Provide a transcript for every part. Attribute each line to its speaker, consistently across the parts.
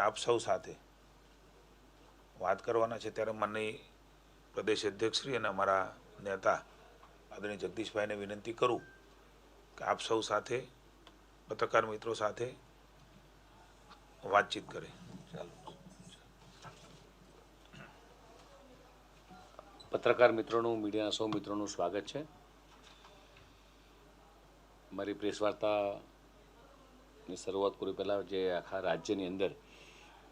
Speaker 1: આપ સૌ સાથે વાત કરવાના છે ત્યારે માનનીય પ્રદેશ અધ્યક્ષશ્રી અને અમારા નેતા આદરણીય જગદીશભાઈને વિનંતી કરું કે આપ સૌ સાથે પત્રકાર મિત્રો સાથે વાતચીત કરે. ચાલો.
Speaker 2: પત્રકાર મિત્રોનું, મીડિયાના સૌ મિત્રોનું સ્વાગત છે. મારી પ્રેસ વાર્તાની શરૂઆત કરું પહેલાં જે આખા રાજ્યની અંદર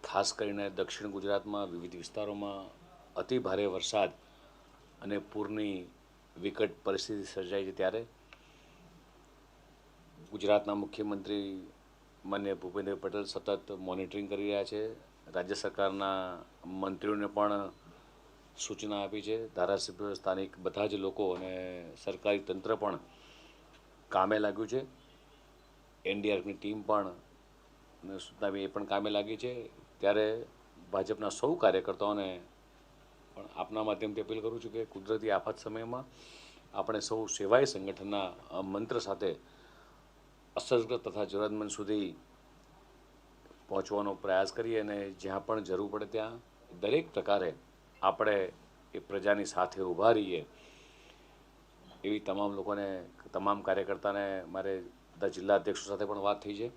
Speaker 2: ખાસ કરીને દક્ષિણ ગુજરાતમાં વિવિધ વિસ્તારોમાં અતિ ભારે વરસાદ અને પૂરની વિકટ પરિસ્થિતિ સર્જાઈ છે ત્યારે ગુજરાતના મુખ્યમંત્રી માનનીય ભૂપેન્દ્ર પટેલ સતત મોનિટરિંગ કરી રહ્યા છે. રાજ્ય સરકારના મંત્રીઓને પણ સૂચના આપી છે. ધારાસભ્યો, સ્થાનિક બધા જ લોકો અને સરકારી તંત્ર પણ કામે લાગ્યું છે. એનડીઆરએફની ટીમ પણ સૂચના એ પણ કામે લાગી છે. ત્યારે ભાજપના સૌ કાર્યકર્તાઓને પણ આપના માધ્યમથી અપીલ કરું છું કે કુદરતી આફત સમયમાં આપણે સૌ સેવાય સંગઠનના મંત્ર સાથે અસરગ્રસ્ત તથા જરૂરતમંદ સુધી પહોંચવાનો પ્રયાસ કરીએ અને જ્યાં પણ જરૂર પડે ત્યાં દરેક પ્રકારે આપણે એ પ્રજાની સાથે ઊભા રહીએ એવી તમામ લોકોને, તમામ કાર્યકર્તાને મારે બધા જિલ્લા અધ્યક્ષો સાથે પણ વાત થઈ છે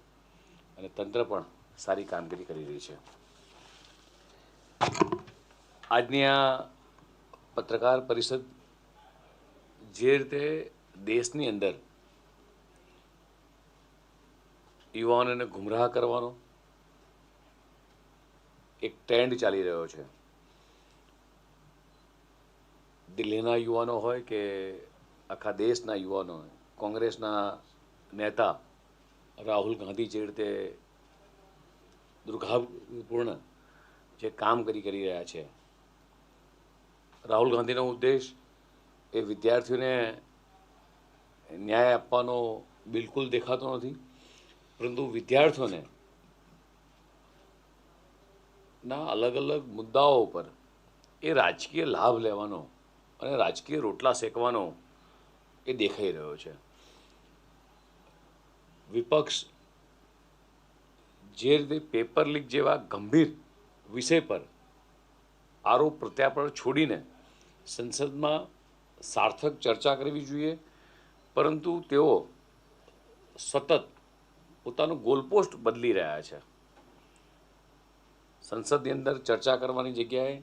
Speaker 2: અને તંત્ર પણ સારી કામગીરી કરી રહી છે. આજની આ પત્રકાર પરિષદ જે રીતે દેશની અંદર યુવાનોને ગુમરાહ કરવાનો એક ટ્રેન્ડ ચાલી રહ્યો છે. દિલ્હીના યુવાનો હોય કે આખા દેશના યુવાનો, કોંગ્રેસના નેતા રાહુલ ગાંધી જે રીતે દુર્ભાગ્યપૂર્ણ જે કામ કરી રહ્યા છે. રાહુલ ગાંધીનો ઉદ્દેશ એ વિદ્યાર્થીઓને ન્યાય આપવાનો બિલકુલ દેખાતો નથી, પરંતુ વિદ્યાર્થીઓને ના અલગ અલગ મુદ્દાઓ પર એ રાજકીય લાભ લેવાનો અને રાજકીય રોટલા શેકવાનો એ દેખાઈ રહ્યો છે. વિપક્ષ જે રીતે પેપર લીક જેવા ગંભીર વિષય પર આરોપ પ્રત્યારોપ છોડીને સંસદમાં સાર્થક ચર્ચા કરવી જોઈએ, પરંતુ તેઓ સતત પોતાનું ગોલપોસ્ટ બદલી રહ્યા છે. સંસદની અંદર ચર્ચા કરવાની જગ્યાએ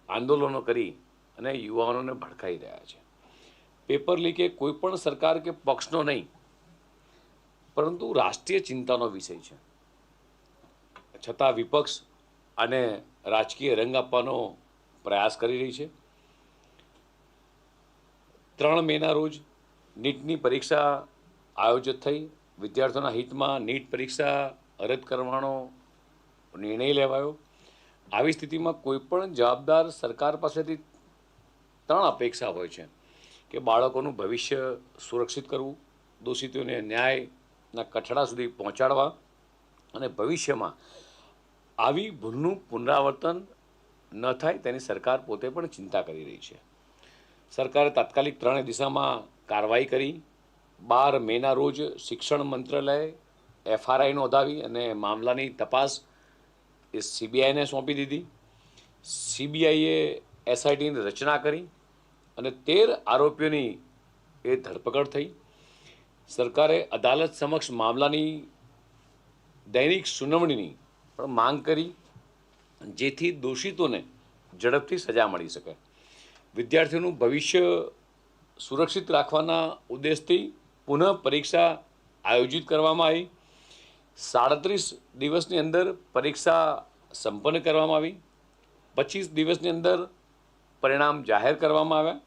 Speaker 2: આંદોલનો કરી અને યુવાનોને ભડકાઈ રહ્યા છે. પેપર લીક એ કોઈ પણ સરકાર કે પક્ષનો નહીં, પરંતુ રાષ્ટ્રીય ચિંતાનો વિષય છે. છતાં વિપક્ષ અને રાજકીય રંગ આપવાનો પ્રયાસ કરી રહી છે. 3 મેના રોજ નીટની પરીક્ષા આયોજિત થઈ. વિદ્યાર્થીઓના હિતમાં નીટ પરીક્ષા રદ કરવાનો નિર્ણય લેવાયો. આવી સ્થિતિમાં કોઈ પણ જવાબદાર સરકાર પાસેથી 3 અપેક્ષા હોય છે કે બાળકોનું ભવિષ્ય સુરક્ષિત કરવું, દોષિતોને ન્યાયના કઠડા સુધી પહોંચાડવા અને ભવિષ્યમાં આવી ભૂલનું પુનરાવર્તન ન થાય તેની સરકાર પોતે પણ ચિંતા કરી રહી છે. સરકારે તાત્કાલિક 3 દિશામાં કાર્યવાહી કરી. 12 મેના રોજ શિક્ષણ મંત્રાલયે એફઆરઆઈ નોંધાવી અને મામલાની તપાસ એ સીબીઆઈને સોંપી દીધી. સીબીઆઈએ એસઆઈટીની રચના કરી અને 13 આરોપીઓની એ ધરપકડ થઈ. સરકારે અદાલત સમક્ષ મામલાની દૈનિક સુનાવણીની પણ માંગ કરી, જેથી દોષિતોને ઝડપથી સજા મળી શકે. વિદ્યાર્થીઓનું ભવિષ્ય સુરક્ષિત રાખવાના ઉદ્દેશથી પુનઃ પરીક્ષા આયોજિત કરવામાં આવી. 37 દિવસની અંદર પરીક્ષા સંપન્ન કરવામાં આવી. 25 દિવસની અંદર પરિણામ જાહેર કરવામાં આવ્યા.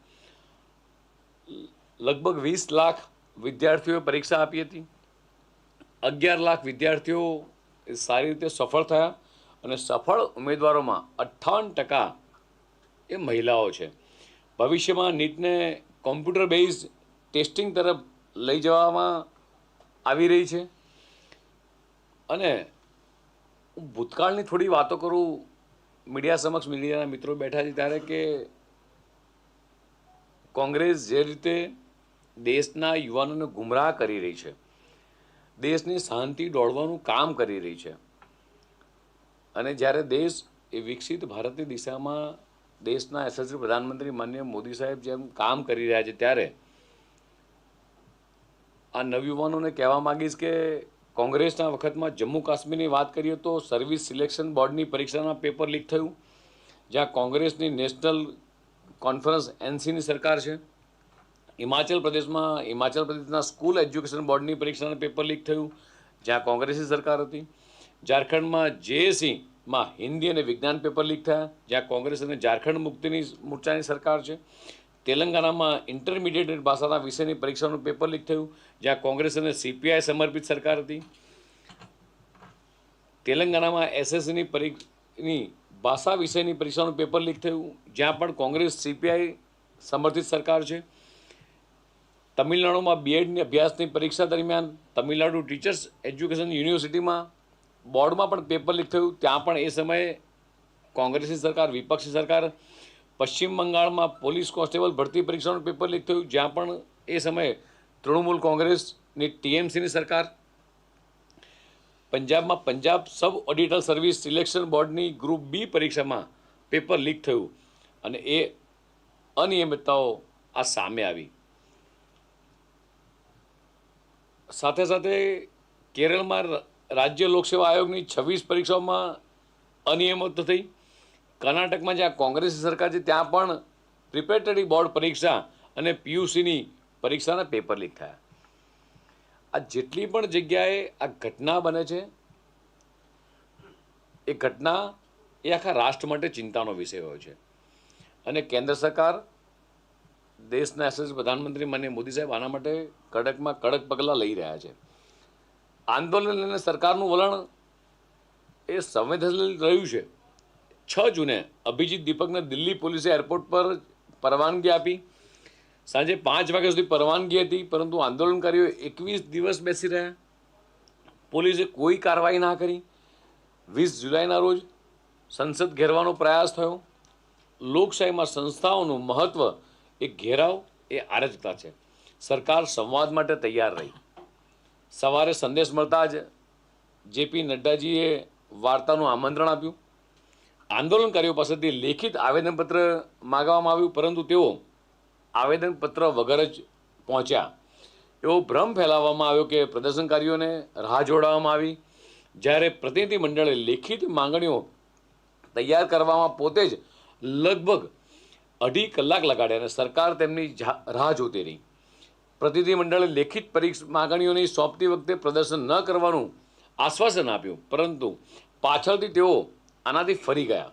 Speaker 2: લગભગ 20 લાખ વિદ્યાર્થીઓએ પરીક્ષા આપી હતી. 11 લાખ વિદ્યાર્થીઓ સારી રીતે સફળ થયા અને સફળ ઉમેદવારોમાં 58% એ મહિલાઓ છે. ભવિષ્યમાં નીટને કોમ્પ્યુટર બેઝ ટેસ્ટિંગ તરફ લઈ જવામાં આવી રહી છે. અને ભૂતકાળની થોડી વાતો કરું. મીડિયા સમક્ષ મીડિયાના મિત્રો બેઠા છે ત્યારે કે કોંગ્રેસ જે રીતે દેશના યુવાનોને ગુમરાહ કરી રહી છે, દેશની શાંતિ દોડવાનું કામ કરી રહી છે, અને જ્યારે દેશ એ વિકસિત ભારતની દિશામાં દેશના યશસ્વી પ્રધાનમંત્રી માનનીય મોદી સાહેબ જેમ કામ કરી રહ્યા છે, ત્યારે આ નવયુવાનોને કહેવા માંગીશ કે કોંગ્રેસના વખતમાં જમ્મુ કાશ્મીરની વાત કરીએ તો સર્વિસ સિલેક્શન બોર્ડની પરીક્ષાના પેપર લીક થયું, જ્યાં કોંગ્રેસની નેશનલ કોન્ફરન્સ એનસીની સરકાર છે. હિમાચલ પ્રદેશના સ્કૂલ એજ્યુકેશન બોર્ડની પરીક્ષાના પેપર લીક થયું, જ્યાં કોંગ્રેસની સરકાર હતી. ઝારખંડમાં જેએસસીમાં હિન્દી અને વિજ્ઞાન પેપર લીક થયા, જ્યાં કોંગ્રેસ અને ઝારખંડ મુક્તિની મોરચાની સરકાર છે. તેલંગાણામાં ઇન્ટરમીડિયેટ ભાષાના વિષયની પરીક્ષાનું પેપર લીક થયું, જ્યાં કોંગ્રેસ અને સીપીઆઈ સમર્પિત સરકાર હતી. તેલંગાણામાં એસએસસીની ભાષા વિષયની પરીક્ષાનું પેપર લીક થયું, જ્યાં પણ કોંગ્રેસ સીપીઆઈ સમર્થિત સરકાર છે. તમિલનાડુમાં બીએડની અભ્યાસની પરીક્ષા દરમિયાન તમિલનાડુ ટીચર્સ એજ્યુકેશન યુનિવર્સિટીમાં બોર્ડમાં પણ પેપર લીક થયું, ત્યાં પણ એ સમયે કોંગ્રેસની સરકાર, વિપક્ષી સરકાર. પશ્ચિમ બંગાળમાં પોલીસ કોન્સ્ટેબલ ભરતી પરીક્ષાનું પેપર લીક થયું, જ્યાં પણ એ સમયે તૃણમૂલ કોંગ્રેસની ટીએમસીની સરકાર. પંજાબમાં Punjab sub auditor service selection બોર્ડની ગ્રુપ બી પરીક્ષામાં પેપર લીક થયું અને એ અનિયમિતતાઓ આ સામે આવી. સાથે સાથે કેરળમાં રાજ્ય લોકસેવા આયોગની 26 પરીક્ષાઓમાં અનિયમિત થઈ. કર્ણાટકમાં જ્યાં કોંગ્રેસની સરકાર છે, ત્યાં પણ પ્રિપેરેટરી બોર્ડ પરીક્ષા અને પીયુસીની પરીક્ષાના પેપર લીક થયા. આ જેટલી પણ જગ્યાએ આ ઘટના બને છે, એ ઘટના એ આખા રાષ્ટ્ર માટે ચિંતાનો વિષય હોય છે. અને કેન્દ્ર સરકાર, દેશના યશસ્વી પ્રધાનમંત્રી માનનીય મોદી સાહેબ આના માટે કડકમાં કડક પગલાં લઈ રહ્યા છે. આંદોલન અને સરકારનું વલણ એ સંવેદનશીલ રહ્યું છે. 6 જૂને અભિજીત દીપકને દિલ્હી પોલીસે એરપોર્ટ પર પરવાનગી આપી. સાંજે 5 વાગ્યા સુધી પરવાનગી હતી, પરંતુ આંદોલનકારીઓ 21 દિવસ બેસી રહ્યા. પોલીસે કોઈ કાર્યવાહી ના કરી. 20 જુલાઈના રોજ સંસદ ઘેરવાનો પ્રયાસ થયો. લોકશાહીમાં સંસ્થાઓનું મહત્વ એ ઘેરાવ એ અરાજકતા છે. સરકાર સંવાદ માટે તૈયાર રહી. સવારે સંદેશ મળતા જ જેપી નડ્ડાજીએ વાર્તાનું આમંત્રણ આપ્યું. આંદોલનકારીઓ પાસેથી લેખિત આવેદનપત્ર માગવામાં આવ્યું, પરંતુ તેઓ આવેદનપત્ર વગર જ પહોંચ્યા. એવો ભ્રમ ફેલાવવામાં આવ્યો કે પ્રદર્શનકારીઓને રાહ જોડાવવામાં આવી, જ્યારે પ્રતિનિધિ મંડળે લેખિત માંગણીઓ તૈયાર કરવામાં પોતે જ લગભગ 2.5 કલાક લગાડ્યા અને સરકાર તેમની રાહ જોતી રહી. પ્રતિનિધિ મંડળે લેખિત માંગણીઓની સોંપતી વખતે પ્રદર્શન ન કરવાનું આશ્વાસન આપ્યું, પરંતુ પાછળથી તેઓ આનાથી ફરી ગયા.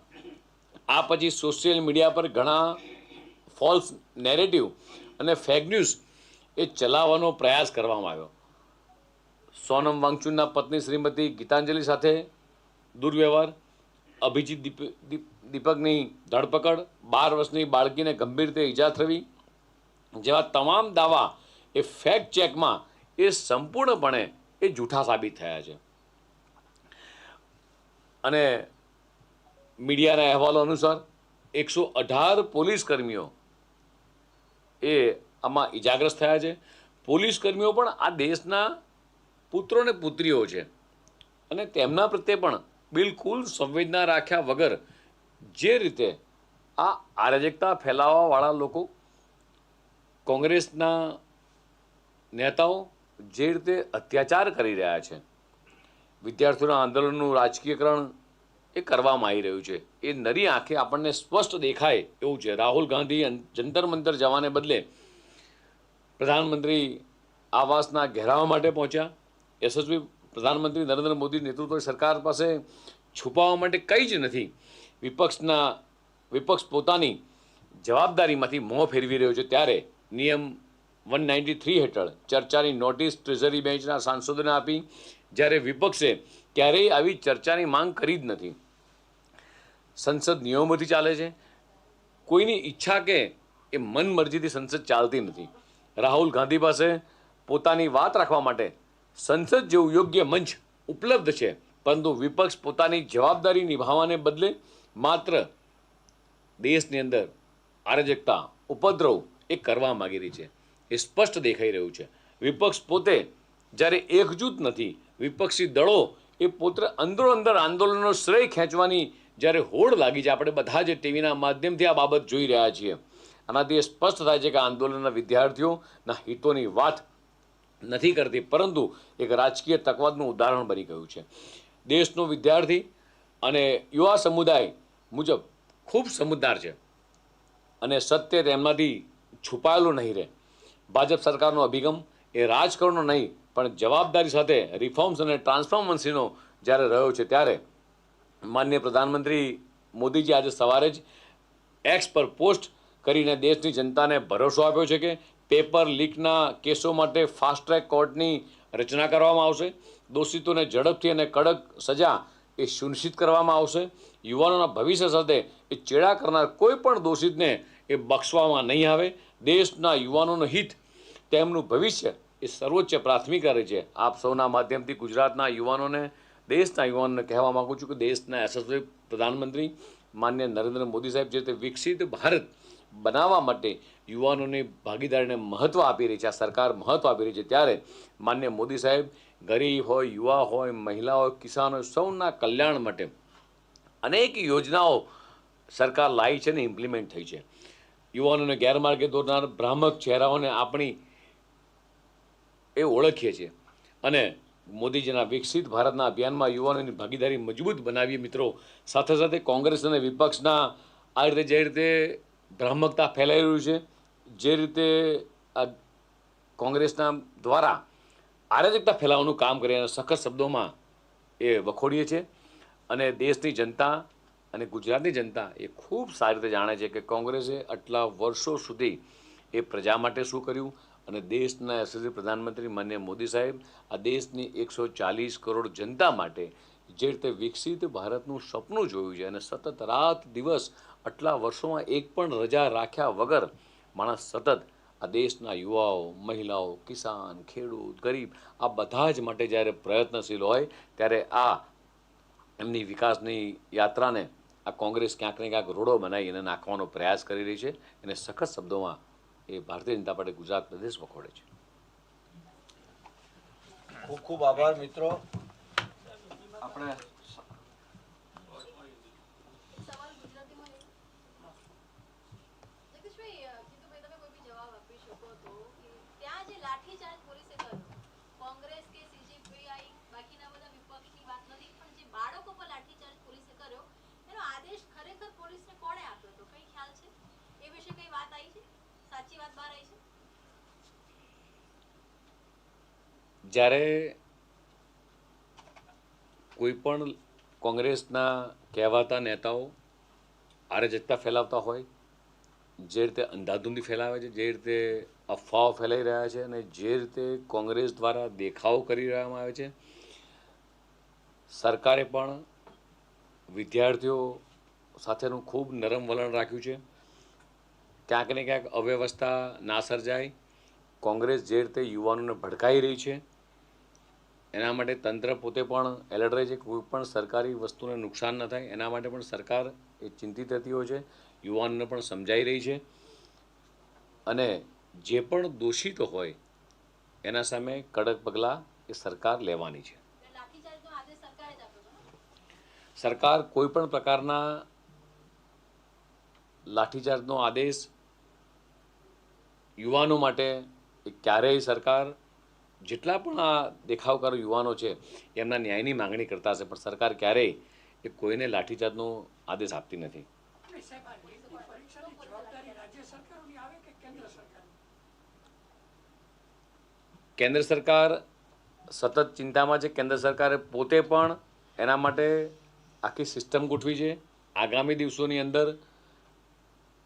Speaker 2: આ પછી સોશિયલ મીડિયા પર ઘણા ફોલ્સ નેરેટિવ અને ફેક ન્યૂઝ એ ચલાવવાનો પ્રયાસ કરવામાં આવ્યો. સોનમ વાંગચુકના પત્ની શ્રીમતી ગીતાંજલિ સાથે દુર્વ્યવહાર, અભિજીત દીપકની ધરપકડ, 12 વર્ષની બાળકીને ગંભીર રીતે ઈજા થવી જેવા તમામ દાવા એ ફેક્ટ ચેકમાં એ સંપૂર્ણપણે એ જૂઠા સાબિત થયા છે. અને મીડિયાના અહેવાલો અનુસાર 118 પોલીસ કર્મીઓ એ આમાં ઇજાગ્રસ્ત થયા છે. પોલીસ કર્મીઓ પણ આ દેશના પુત્રો ને પુત્રીઓ છે અને તેમના પ્રત્યે પણ બિલકુલ સંવેદના રાખ્યા વગર જે રીતે આ અરાજકતા ફેલાવવાવાળા લોકો, કોંગ્રેસના નેતાઓ જે રીતે અત્યાચાર કરી રહ્યા છે, વિદ્યાર્થીઓના આંદોલનનું રાજકીયકરણ એ કરવામાં આવી રહ્યું છે, એ નરી આંખે આપણને સ્પષ્ટ દેખાય એવું છે. રાહુલ ગાંધી જંતર મંતર જવાને બદલે પ્રધાનમંત્રી આવાસના ઘેરાવા માટે પહોંચ્યા. યશસ્વી પ્રધાનમંત્રી નરેન્દ્ર મોદી નેતૃત્વ સરકાર પાસે છુપાવવા માટે કંઈ જ નથી. વિપક્ષ પોતાની જવાબદારીમાંથી મોં ફેરવી રહ્યો છે, ત્યારે નિયમ 193 હેઠળ ચર્ચાની નોટિસ ટ્રેઝરી બેન્ચના સાંસદોને આપી, જ્યારે વિપક્ષે ક્યારેય આવી ચર્ચાની માંગ કરી જ નથી. સંસદ નિયમોથી ચાલે છે. કોઈની ઈચ્છા કે એ મનમરજીથી સંસદ ચાલતી નથી. રાહુલ ગાંધી પાસે પોતાની વાત રાખવા માટે સંસદ જેવું યોગ્ય મંચ ઉપલબ્ધ છે, પરંતુ વિપક્ષ પોતાની જવાબદારી નિભાવવાને બદલે માત્ર દેશની અંદર અરાજકતા, ઉપદ્રવ એ કરવા માગી રહી છે. એ સ્પષ્ટ દેખાઈ રહ્યું છે. વિપક્ષ પોતે જ્યારે એકજૂથ નથી, વિપક્ષી દળો એ પોતે અંદરો અંદર આંદોલનનો શ્રેય ખેંચવાની જ્યારે હોડ લાગી છે, આપણે બધા જ ટીવીના માધ્યમથી આ બાબત જોઈ રહ્યા છીએ, આનાથી એ સ્પષ્ટ થાય છે કે આંદોલનના વિદ્યાર્થીઓના હિતોની વાત નથી કરતી, પરંતુ એક રાજકીય તકવાદનું ઉદાહરણ બની ગયું છે. દેશનો વિદ્યાર્થી અને યુવા સમુદાય મુજબ ખૂબ સમજદાર છે અને સત્ય તેમનાથી છુપાયેલું નહીં રહે. ભાજપ સરકારનો અભિગમ એ રાજકારણનો નહીં પણ જવાબદારી સાથે રિફોર્મ્સ અને ટ્રાન્સફોર્મન્સીનો જ્યારે રહ્યો છે, ત્યારે માનનીય પ્રધાનમંત્રી મોદીજી આજે સવારે જ એક્સ પર પોસ્ટ કરીને દેશની જનતાને ભરોસો આપ્યો છે કે પેપર લીકના કેસો માટે ફાસ્ટ ટ્રેક કોર્ટની રચના કરવામાં આવશે, દોષિતોને ઝડપથી અને કડક સજા એ સુનિશ્ચિત કરવામાં આવશે, યુવાનોના ભવિષ્ય સાથે એ ચેડા કરનાર કોઈ પણ દોષિતને એ બક્ષવામાં નહીં આવે, દેશના યુવાનોનું હિત, તેમનું ભવિષ્ય એ સર્વોચ્ચ પ્રાથમિકતા રહે છે. આપ સૌના માધ્યમથી ગુજરાતના યુવાનોને, દેશના યુવાનોને કહેવા માગું છું કે દેશના યશસ્વી પ્રધાનમંત્રી માન્ય નરેન્દ્ર મોદી સાહેબ જે તે વિકસિત ભારત બનાવવા માટે યુવાનોની ભાગીદારીને મહત્ત્વ આપી રહી છે, આ સરકાર મહત્ત્વ આપી રહી છે, ત્યારે માન્ય મોદી સાહેબ ગરીબ હોય, યુવા હોય, મહિલા હોય, કિસાન હોય, સૌના કલ્યાણ માટે અનેક યોજનાઓ સરકાર લાવી છે ને ઇમ્પ્લિમેન્ટ થઈ છે. યુવાનોને ગેરમાર્ગે દોરનાર ભ્રામક ચહેરાઓને આપણી એ ઓળખીએ છીએ અને મોદીજીના વિકસિત ભારતના અભિયાનમાં યુવાનોની ભાગીદારી મજબૂત બનાવીએ. મિત્રો, સાથે સાથે કોંગ્રેસ અને વિપક્ષના આ રીતે જે રીતે ભ્રામકતા ફેલાઈ રહ્યું છે, જે રીતે આ કોંગ્રેસના દ્વારા અરાજકતા ફેલાવવાનું કામ કરી અને સખત શબ્દોમાં એ વખોડીએ છીએ અને દેશની જનતા અને ગુજરાતની જનતા એ ખૂબ સારી રીતે જાણે છે કે કોંગ્રેસે આટલા વર્ષો સુધી એ પ્રજા માટે શું કર્યું અને દેશના યશસ્વી પ્રધાનમંત્રી માનનીય મોદી સાહેબ આ દેશની 140 કરોડ જનતા માટે જે રીતે વિકસિત ભારતનું સપનું જોયું છે અને સતત રાત દિવસ આટલા વર્ષોમાં એક પણ રજા રાખ્યા વગર માણસ સતત આ દેશના યુવાઓ, મહિલાઓ, કિસાન, ખેડૂત, ગરીબ આ બધા જ માટે જ્યારે પ્રયત્નશીલ હોય, ત્યારે આ એમની વિકાસની યાત્રાને આ કોંગ્રેસ ક્યાંક ને ક્યાંક રોડો બનાવી અને નાખવાનો પ્રયાસ કરી રહી છે. અને સખત શબ્દોમાં એ ભારતીય જનતા પાર્ટી ગુજરાત પ્રદેશ વખોડે છે.
Speaker 3: ખૂબ ખૂબ આભાર મિત્રો. આપણે
Speaker 4: સવાલ ગુજરાતીમાં નહીં. જગદીશભાઈ, જીતુભાઈ, તમે કોઈ બી જવાબ આપી શકો તો કે ત્યાં જે લાઠીચાર્જ પોલીસે કર્યો, કોંગ્રેસ કે સીજીપીઆઈ બાકીના બધા વિપક્ષની વાત નથી, પણ જે બાળકો પર લાઠીચાર્જ પોલીસે કર્યો એનો આદેશ ખરેખર પોલીસને કોણે આપ્યો હતો? કઈ ખ્યાલ છે? એ વિશે કઈ વાત આવી છે? સાચી વાત બહાર આવી છે?
Speaker 2: જ્યારે કોઈ પણ કોંગ્રેસના કહેવાતા નેતાઓ અરાજકતા ફેલાવતા હોય, જે રીતે અંધાધૂંધી ફેલાવે છે, જે રીતે અફવાઓ ફેલાઈ રહ્યા છે અને જે રીતે કોંગ્રેસ દ્વારા દેખાવો કરી રહ્યામાં આવે છે, સરકારે પણ વિદ્યાર્થીઓ સાથેનું ખૂબ નરમ વલણ રાખ્યું છે. ક્યાંક ને ક્યાંક અવ્યવસ્થા ના સર્જાય, કોંગ્રેસ જે રીતે યુવાનોને ભડકાઈ રહી છે એના માટે તંત્ર પોતે પણ એલર્ટ રહે છે. કોઈ પણ સરકારી વસ્તુને નુકસાન ન થાય એના માટે પણ સરકાર એ ચિંતિત રહેતી હોય છે, યુવાનોને પણ સમજાઈ રહી છે અને જે પણ દોષિતો હોય એના સામે કડક પગલાં એ સરકાર લેવાની છે.
Speaker 4: લાઠીચાર્જનો આદેશ સરકારે જ આપ્યો હતો ને?
Speaker 2: સરકાર કોઈ પણ પ્રકારના લાઠીચાર્જનો આદેશ યુવાનો માટે ક્યારેય સરકાર, જેટલા પણ આ દેખાવકારો યુવાનો છે એમના ન્યાયની માંગણી કરતા હશે, પણ સરકાર ક્યારેય એ કોઈને લાઠીચાર્જનો આદેશ આપતી નથી. કેન્દ્ર સરકાર સતત ચિંતામાં છે. કેન્દ્ર સરકારે પોતે પણ એના માટે આખી સિસ્ટમ ગોઠવી છે. આગામી દિવસોની અંદર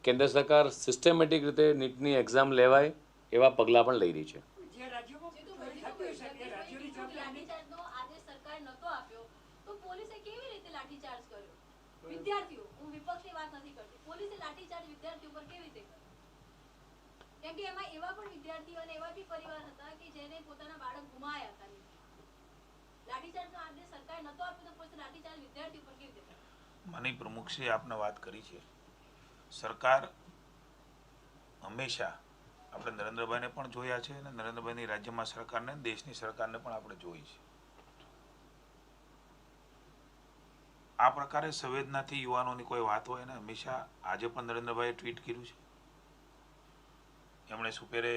Speaker 2: કેન્દ્ર સરકાર સિસ્ટમેટિક રીતે નીટની એક્ઝામ લેવાય એવા પગલાં પણ લઈ રહી છે.
Speaker 4: લાઠીચાર્જનો આદેશ સરકારે નતો આપ્યો તો પોલીસે કેવી રીતે લાઠીચાર્જ કર્યો? વિદ્યાર્થીઓ, હું વિપક્ષની વાત નથી કરતી, પોલીસે લાઠીચાર્જ વિદ્યાર્થીઓ પર કેવી રીતે કર્યો? કેમ કે એમાં એવા પણ વિદ્યાર્થીઓ અને એવા બી પરિવાર હતા કે જેને પોતાના બાળક ગુમાયા હતા. લાઠીચાર્જનો આદેશ સરકારે નતો આપ્યો તો પોલીસે લાઠીચાર્જ વિદ્યાર્થીઓ પર કેવી રીતે કર્યો?
Speaker 1: માનનીય પ્રમુખશ્રીએ આપને વાત કરી છે. સરકાર હંમેશા આપણે નરેન્દ્રભાઈને પણ જોયા છે અને નરેન્દ્રભાઈની રાજ્યમાં સરકારને, દેશની સરકારને પણ આપણે જોઈ છે. આ પ્રકારે સંવેદનાથી યુવાનોની કોઈ વાત હોય ને, હંમેશા આજે પણ નરેન્દ્રભાઈએ ટ્વીટ કર્યું છે, એમણે સુપેરે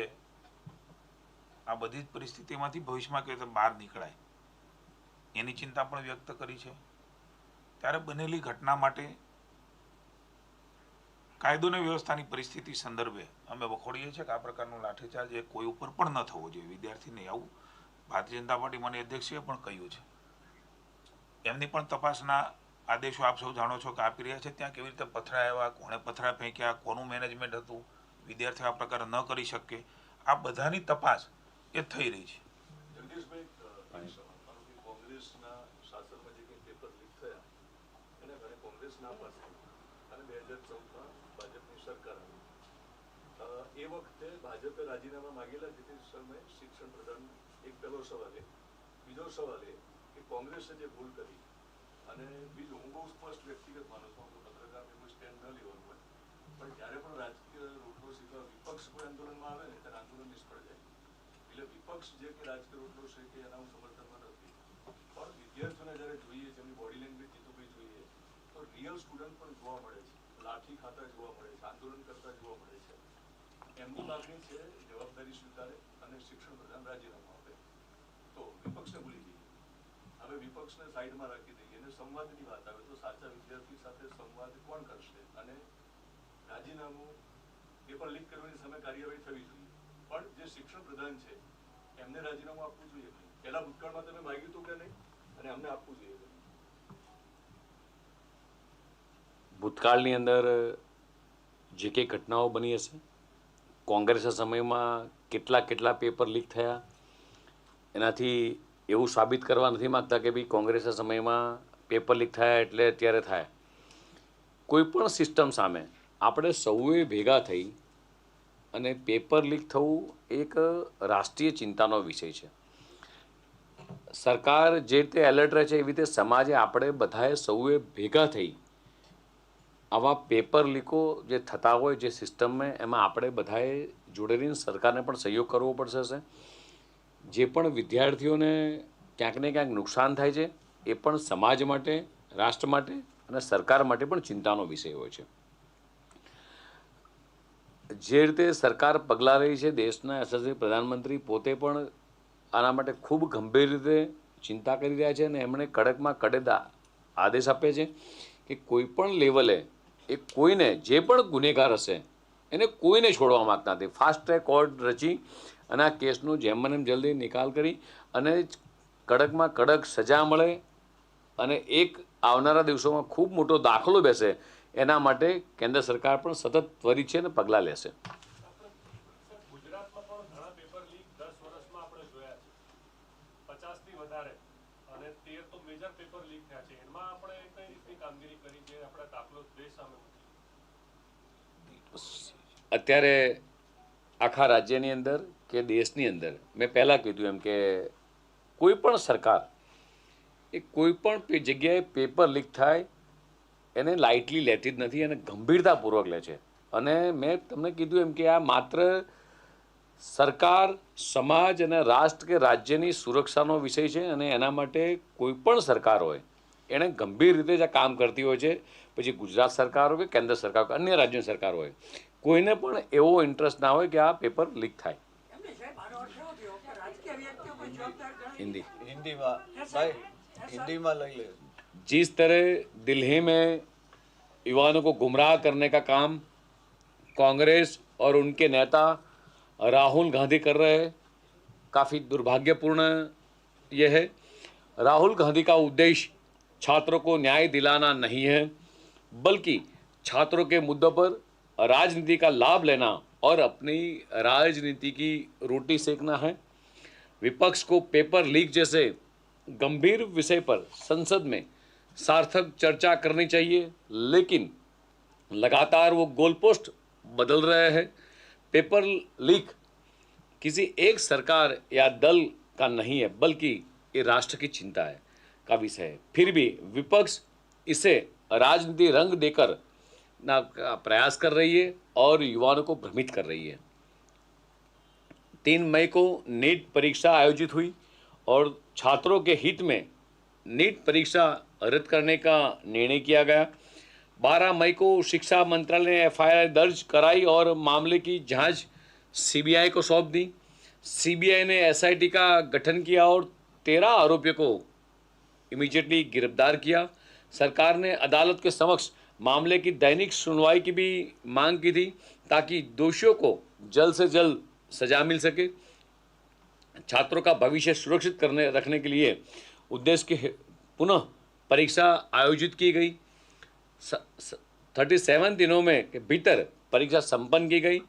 Speaker 1: આ બધી જ પરિસ્થિતિમાંથી ભવિષ્યમાં કેવી રીતે બહાર નીકળાય એની ચિંતા પણ વ્યક્ત કરી છે. ત્યારે બનેલી ઘટના માટે કાયદો અને વ્યવસ્થાની પરિસ્થિતિ સંદર્ભે અમે વખોડીએ છીએ કે આ પ્રકારનો લાઠીચાર્જ એ કોઈ ઉપર પણ ન થવો જોઈએ, વિદ્યાર્થીને. આવું ભારતીય જનતા પાર્ટી મને અધ્યક્ષે પણ કહ્યું છે. એમની પણ તપાસના આદેશો આપ સૌ જાણો છો કે આપી રહ્યા છે. ત્યાં કેવી રીતે પથરા આવ્યા, કોણે પથરા ફેંક્યા, કોનું મેનેજમેન્ટ હતું, વિદ્યાર્થીઓ આ પ્રકારે ન કરી શકે, આ બધાની તપાસ એ થઈ રહી છે.
Speaker 5: કોંગ્રેસના શાસનમાં જે કંઈ પેપર લીક થયા એને ઘણે કોંગ્રેસ ના પાડી અને 2014માં ભાજપની સરકાર આવી. એ વખતે ભાજપે રાજીનામા માંગેલા જેથી સમયે શિક્ષણ પ્રધાન. એક પહેલો સવાલ એ. બીજો સવાલ એ કે કોંગ્રેસે જે ભૂલ કરી અને બીજું, હું બહુ સ્પષ્ટ વ્યક્તિગત માનું છું, પત્રકારને કોઈ સ્ટેન્ડ ન લેવાનું હોય, પણ જ્યારે પણ રાજકીય રોટલો શીખવા વિપક્ષ કોઈ આંદોલનમાં આવે ને ત્યારે આંદોલન નિષ્ફળ જાય. એટલે વિપક્ષ જે કે રાજકીય રોટલો છે કે એના હું સમર્થનમાં નથી, પણ વિદ્યાર્થીઓને જ્યારે જોઈએ, જેમની બોડી લેંગ્વેજ જીતુભાઈ જોઈએ, તો રિયલ સ્ટુડન્ટ પણ જોવા મળે છે, લાઠી ખાતા જોવા મળે છે, આંદોલન કરતા જોવા મળે છે. એમની માગણી છે જવાબદારી સ્વીકારે અને શિક્ષણ પ્રધાન રાજીનામું આપે. તો વિપક્ષને ભૂલી જઈએ, હવે વિપક્ષને સાઈડમાં રાખી દઈએ અને સંવાદની વાત આવે તો સાચા વિદ્યાર્થી સાથે સંવાદ કોણ કરશે? અને રાજીનામું એ પણ લીક કરવાની સામે કાર્યવાહી થવી જોઈએ, પણ જે શિક્ષણ પ્રધાન છે એમને રાજીનામું આપવું જોઈએ નહીં. પહેલા ભૂતકાળમાં તમે માગ્યું હતું કે નહીં, અને અમને આપવું જોઈએ.
Speaker 2: ભૂતકાળની અંદર જે કંઈ ઘટનાઓ બની હશે, કોંગ્રેસના સમયમાં કેટલા પેપર લીક થયા, એનાથી એવું સાબિત કરવા નથી માગતા કે ભાઈ કોંગ્રેસના સમયમાં પેપર લીક થયા એટલે અત્યારે થાય. કોઈ પણ સિસ્ટમ સામે આપણે સૌએ ભેગા થઈ અને પેપર લીક થવું એક રાષ્ટ્રીય ચિંતાનો વિષય છે. સરકાર જે રીતે એલર્ટ રહે છે એવી રીતે સમાજે આપણે બધાએ સૌએ ભેગા થઈ આવા પેપર લીકો જે થતા હોય જે સિસ્ટમમાં, એમાં આપણે બધાએ જોડે રહીને સરકારને પણ સહયોગ કરવો પડશે. જે પણ વિદ્યાર્થીઓને ક્યાંક ને ક્યાંક નુકસાન થાય છે એ પણ સમાજ માટે, રાષ્ટ્ર માટે અને સરકાર માટે પણ ચિંતાનો વિષય હોય છે. જે રીતે સરકાર પગલાં રહી છે, દેશના યશસ્વી પ્રધાનમંત્રી પોતે પણ આના માટે ખૂબ ગંભીર રીતે ચિંતા કરી રહ્યા છે અને એમણે કડકમાં કડક આદેશ આપે છે કે કોઈ પણ લેવલે એ કોઈને, જે પણ ગુનેગાર હશે એને કોઈને છોડવા માગતા નથી. ફાસ્ટ ટ્રેક કોર્ટ રચી અને આ કેસનો જેમ મને જલ્દી નિકાલ કરી અને કડકમાં કડક સજા મળે અને એક આવનારા દિવસોમાં ખૂબ મોટો દાખલો બેસે, એના માટે કેન્દ્ર સરકાર પણ સતત ત્વરિત છે અને પગલાં લેશે.
Speaker 5: ગુજરાતમાં પણ ઘણા પેપર લીક 10 વર્ષમાં આપણે જોયા છે, 50 થી વધારે, અને 13 તો મેજર પેપર લીક થયા છે. એમાં આપણે કઈ રીતની કામગીરી કરી છે, આપણે દાખલો દેશ સામે
Speaker 2: અત્યારે આખા રાજ્યની અંદર કે દેશની અંદર મેં પહેલાં કીધું એમ કે કોઈ પણ સરકાર એ કોઈ પણ જગ્યાએ પેપર લીક થાય એને લાઇટલી લેતી જ નથી, એને ગંભીરતાપૂર્વક લે છે. અને મેં તમને કીધું એમ કે આ માત્ર સરકાર, સમાજ અને રાષ્ટ્ર કે રાજ્યની સુરક્ષાનો વિષય છે અને એના માટે કોઈ પણ સરકાર હોય એણે ગંભીર રીતે જ આ કામ કરતી હોય છે. પછી ગુજરાત સરકાર હોય કે કેન્દ્ર સરકાર હોય, અન્ય રાજ્યની સરકાર હોય, કોઈને પણ એવો ઇન્ટરેસ્ટ ના હોય કે આ પેપર લીક થાય. हिंदी
Speaker 3: हिंदी में लग ले।
Speaker 2: जिस तरह दिल्ली में युवाओं को गुमराह करने का काम कांग्रेस और उनके नेता राहुल गांधी कर रहे हैं, काफ़ी दुर्भाग्यपूर्ण यह है. राहुल गांधी का उद्देश्य छात्रों को न्याय दिलाना नहीं है, बल्कि छात्रों के मुद्दों पर राजनीति का लाभ लेना और अपनी राजनीति की रोटी सेकना है. विपक्ष को पेपर लीक जैसे गंभीर विषय पर संसद में सार्थक चर्चा करनी चाहिए, लेकिन लगातार वो गोलपोस्ट बदल रहे हैं. पेपर लीक किसी एक सरकार या दल का नहीं है, बल्कि ये राष्ट्र की चिंता है का विषय है. फिर भी विपक्ष इसे राजनीति रंग देकर ना प्रयास कर रही है और युवाओं को भ्रमित कर रही है. 3 मई को नीट परीक्षा आयोजित हुई और छात्रों के हित में नीट परीक्षा रद्द करने का निर्णय किया गया। 12 मई को शिक्षा मंत्रालय ने एफआईआर दर्ज कराई और मामले की जांच सीबीआई को सौंप दी। सीबीआई ने एसआईटी का गठन किया और 13 आरोपियों को इमीडिएटली गिरफ्तार किया। सरकार ने अदालत के समक्ष मामले की दैनिक सुनवाई की भी मांग की थी ताकि दोषियों को जल्द से जल्द सजा मिल सके। छात्रों का भविष्य सुरक्षित करने रखने के लिए उद्देश्य के पुनः परीक्षा आयोजित की गई। 37 दिनों में के भीतर परीक्षा संपन्न की गई।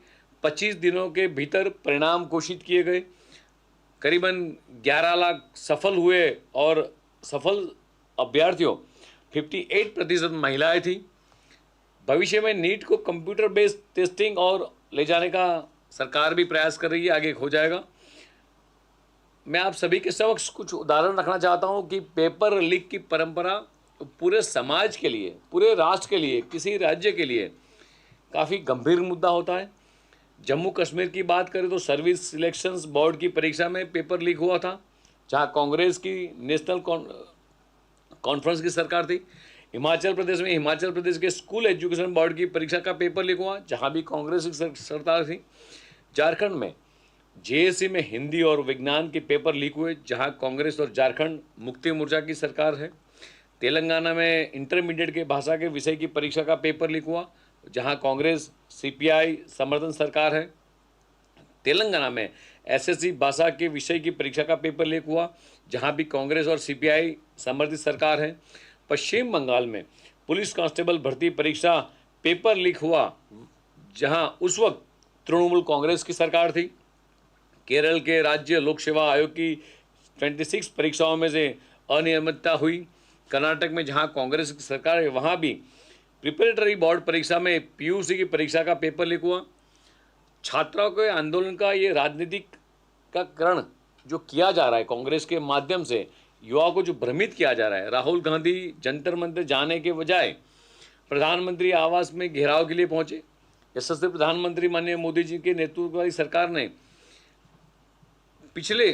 Speaker 2: 25 दिनों के भीतर परिणाम घोषित किए गए। करीबन 11 लाख सफल हुए और सफल अभ्यर्थियों 58% महिलाएं थी। भविष्य में नीट को कंप्यूटर बेस्ड टेस्टिंग और ले जाने का सरकार भी प्रयास कर रही है, आगे हो जाएगा। मैं आप सभी के समक्ष कुछ उदाहरण रखना चाहता हूं कि पेपर लीक की परंपरा पूरे समाज के लिए, पूरे राष्ट्र के लिए, किसी राज्य के लिए काफ़ी गंभीर मुद्दा होता है। जम्मू कश्मीर की बात करें तो सर्विस सिलेक्शंस बोर्ड की परीक्षा में पेपर लीक हुआ था, जहां कांग्रेस की नेशनल कॉन्फ्रेंस की सरकार थी। हिमाचल प्रदेश में हिमाचल प्रदेश के स्कूल एजुकेशन बोर्ड की परीक्षा का पेपर लीक हुआ, जहां भी कांग्रेस की सरकार थी। झारखंड में जेएससी में हिंदी और विज्ञान के पेपर लीक हुए, जहां कांग्रेस और झारखंड मुक्ति मोर्चा की सरकार है। तेलंगाना में इंटरमीडिएट के भाषा के विषय की परीक्षा का पेपर लीक हुआ, जहां कांग्रेस सीपीआई समर्थन सरकार है। तेलंगाना में एसएससी भाषा के विषय की परीक्षा का पेपर लीक हुआ, जहां भी कांग्रेस और सीपीआई समर्थित सरकार है। पश्चिम बंगाल में पुलिस कांस्टेबल भर्ती परीक्षा पेपर लीक हुआ, जहां उस वक्त तृणमूल कांग्रेस की सरकार थी। केरल के राज्य लोक सेवा आयोग की 26 परीक्षाओं में से अनियमितता हुई। कर्नाटक में जहां कांग्रेस की सरकार है, वहां भी प्रिपरेटरी बोर्ड परीक्षा में पीयूसी की परीक्षा का पेपर लीक हुआ। छात्रों के आंदोलन का ये राजनीतिक का करण जो किया जा रहा है कांग्रेस के माध्यम से, युवाओं को जो भ्रमित किया जा रहा है। राहुल गांधी जंतर मंतर जाने के बजाय प्रधानमंत्री आवास में घेराव के लिए पहुंचे। यशस्वी प्रधानमंत्री माननीय मोदी जी के नेतृत्व वाली सरकार ने पिछले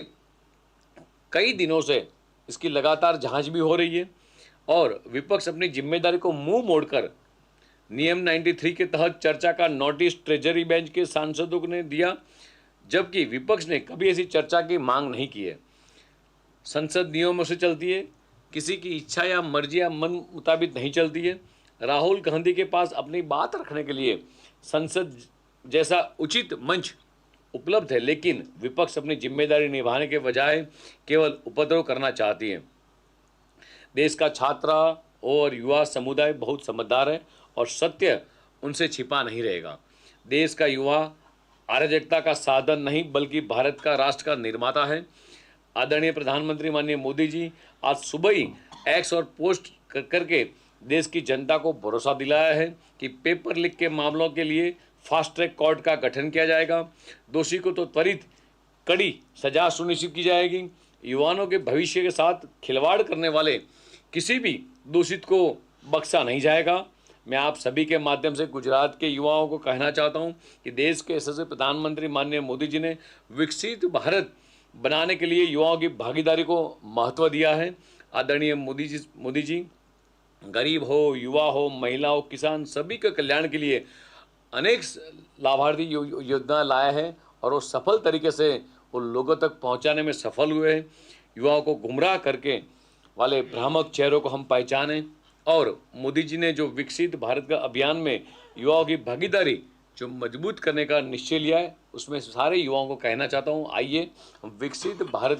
Speaker 2: कई दिनों से इसकी लगातार जांच भी हो रही है और विपक्ष अपनी जिम्मेदारी को मुंह मोड़कर नियम 93 के तहत चर्चा का नोटिस ट्रेजरी बेंच के सांसदों ने दिया, जबकि विपक्ष ने कभी ऐसी चर्चा की मांग नहीं की है। संसद नियमों से चलती है, किसी की इच्छा या मर्जी या मन मुताबिक नहीं चलती है। राहुल गांधी के पास अपनी बात रखने के लिए संसद जैसा उचित मंच उपलब्ध है, लेकिन विपक्ष अपनी जिम्मेदारी निभाने के बजाय केवल उपद्रव करना चाहती है। देश का छात्र और युवा समुदाय बहुत समझदार है और सत्य उनसे छिपा नहीं रहेगा। देश का युवा अराजकता का साधन नहीं बल्कि भारत का राष्ट्र का निर्माता है। आदरणीय प्रधानमंत्री माननीय मोदी जी आज सुबह ही एक्स और पोस्ट करके देश की जनता को भरोसा दिलाया है कि पेपर लीक के मामलों के लिए फास्ट ट्रैक कोर्ट का गठन किया जाएगा। दोषी को तो त्वरित कड़ी सजा सुनिश्चित की जाएगी। युवाओं के भविष्य के साथ खिलवाड़ करने वाले किसी भी दोषित को बख्शा नहीं जाएगा। मैं आप सभी के माध्यम से गुजरात के युवाओं को कहना चाहता हूं कि देश के यशस्वी प्रधानमंत्री माननीय मोदी जी ने विकसित भारत बनाने के लिए युवाओं की भागीदारी को महत्व दिया है। आदरणीय मोदी जी गरीब हो, युवा हो, महिला हो, किसान सभी के कल्याण के लिए अनेक लाभार्थी योजना लाया है और वो सफल तरीके से वो लोगों तक पहुंचाने में सफल हुए हैं। युवाओं को गुमराह करके वाले भ्रामक चेहरों को हम पहचानें और मोदी जी ने जो विकसित भारत का अभियान में युवाओं की भागीदारी जो मजबूत करने का निश्चय लिया है, उसमें सारे युवाओं को कहना चाहता हूँ, आइए हम विकसित भारत